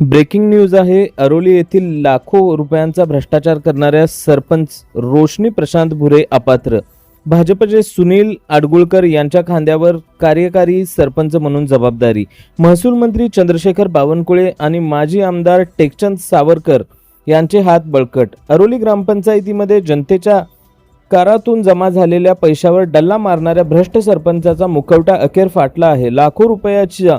Breaking news आहे. अरोली येथील लाखो रुपयांचा भ्रष्टाचार करणाऱ्या सरपंच रोशनी प्रशांत भुरे अपात्र. भाजपचे सुनील अडगुळकर यांच्या खांद्यावर कार्यकारी सरपंच म्हणून जबाबदारी. महसूल मंत्री चंद्रशेखर बावनकुळे आणि माजी आमदार टेकचंद सावरकर यांचे हात बळकट. अरोली ग्रामपंचायतीमध्ये जनतेच्या करातून जमा झालेल्या पैशावर डल्ला मारणाऱ्या भ्रष्ट सरपंचाचा मुखवटा अखेर फाटला आहे. लाखो रुपयाच्या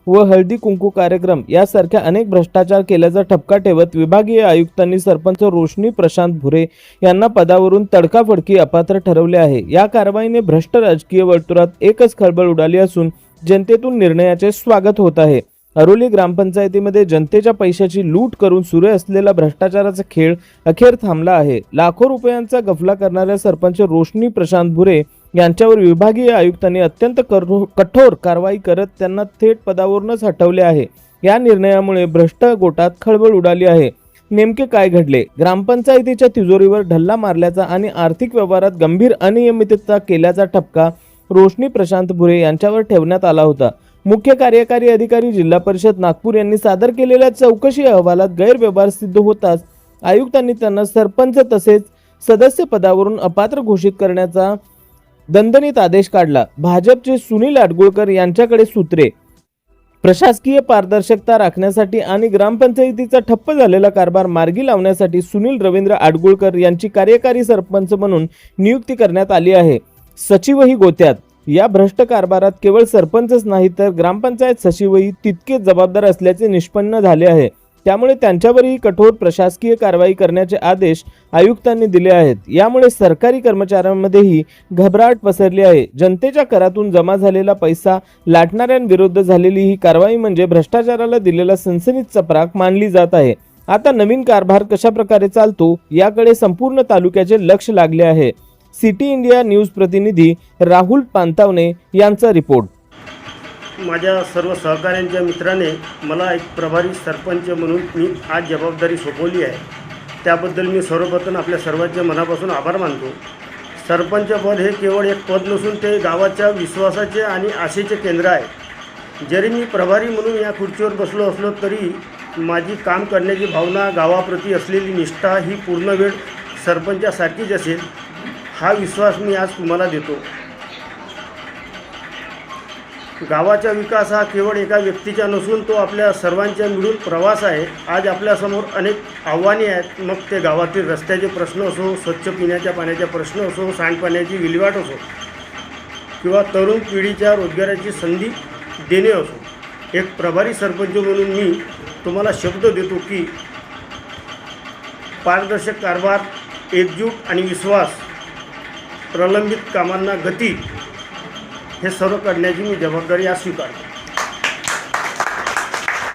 व हळदी कुंकू कार्यक्रम यासारख्या अनेक भ्रष्टाचार केल्याचा ठपका ठेवत विभागीय आयुक्तांनी सरपंच रोशनी प्रशांत भुरे यांना पदावरून तडकाफडकी अपात्र ठरवले आहे. या कारवाईने भ्रष्ट राजकीय वर्तुळात एकच खळबळ उडाली असून जनतेतून निर्णयाचे स्वागत होत आहे. अरोली ग्रामपंचायतीमध्ये जनतेच्या पैशाची लूट करून सुरू असलेला भ्रष्टाचाराचा खेळ अखेर थांबला आहे. लाखो रुपयांचा गफला करणाऱ्या सरपंच रोशनी प्रशांत भुरे यांच्यावर विभागीय आयुक्तांनी अत्यंत कठोर कारवाई करत त्यांना थेट पदावरूनच हटवले आहे. या निर्णयामुळे भ्रष्ट गोटात खळबळ उडाली आहे. नेमके काय घडले? ग्रामपंचायतीच्या तिजोरीवर ढल्ला मारल्याचा आणि आर्थिक व्यवहारात गंभीर अनियमितता केल्याचा ठपका रोशनी प्रशांत भुरे यांच्यावर ठेवण्यात आला होता. मुख्य कार्यकारी अधिकारी जिल्हा परिषद नागपूर यांनी सादर केलेल्या चौकशी अहवालात गैरव्यवहार सिद्ध होताच आयुक्तांनी त्यांना सरपंच तसेच सदस्य पदावरून अपात्र घोषित करण्याचा दणदणीत आदेश काढला. भाजपचे सुनील अडगुळकर यांच्याकडे सूत्रे. प्रशासकीय पारदर्शकता राखण्यासाठी आणि ग्रामपंचायतीचा ठप्प झालेला कारभार मार्गी लावण्यासाठी सुनील रवींद्र अडगुळकर यांची कार्यकारी सरपंच म्हणून नियुक्ती करण्यात आली आहे. सचिवही गोत्यात. या भ्रष्ट कारभारात केवळ सरपंचच नाही तर ग्रामपंचायत सचिवही तितकेच जबाबदार असल्याचे निष्पन्न झाले आहे. त्यामुळे त्यांच्यावरही कठोर प्रशासकीय कारवाई करण्याचे आदेश आयुक्तांनी दिले आहेत. यामुळे सरकारी कर्मचाऱ्यांमध्येही घबराट पसरली आहे. जनतेच्या करातून जमा झालेला पैसा लाटणाऱ्यांविरुद्ध झालेली ही कारवाई म्हणजे भ्रष्टाचाराला दिलेला सनसनीत चपराक मानली जात आहे. आता नवीन कारभार कशा प्रकारे चालतो याकडे संपूर्ण तालुक्याचे लक्ष लागले आहे. सिटी इंडिया न्यूज प्रतिनिधी राहुल पांतावणे यांचा रिपोर्ट. माझ्या सर्व सहकाऱ्यांच्या मित्राने मला एक प्रभारी सरपंच म्हणून मी आज जबाबदारी सोपवली आहे. त्याबद्दल मी सर्वप्रथम आपल्या सर्वांच्या मनापासून आभार मानतो. सरपंच पद हे केवळ एक पद नसून ते गावाच्या विश्वासाचे आणि आशेचे केंद्र आहे. जरी मी प्रभारी म्हणून या खुर्चीवर बसलो असलो तरी माझी काम करण्याची भावना, गावाप्रती असलेली निष्ठा ही पूर्ण वेळ सरपंचासारखीच असेल हा विश्वास मी आज तुम्हाला देतो. गावाचा विकास हा केवळ एका व्यक्तीचा नसून तो आपल्या सर्वांच्या मिळून प्रवास आहे. आज आपल्यासमोर अनेक आव्हाने आहेत. मग ते गावातील रस्त्याचे प्रश्न असो, स्वच्छ पिण्याच्या पाण्याचा प्रश्न असो, सांडपाण्याची विल्हेवाट असो किंवा तरुण पिढीच्या रोजगाराची संधी देणे असो. एक प्रभारी सरपंच म्हणून मी तुम्हाला शब्द देतो की पारदर्शक कारभार, एकजूट आणि विश्वास, प्रलंबित कामांना गती हे सर्व करण्याची मी जबाबदारी आज स्वीकारतो.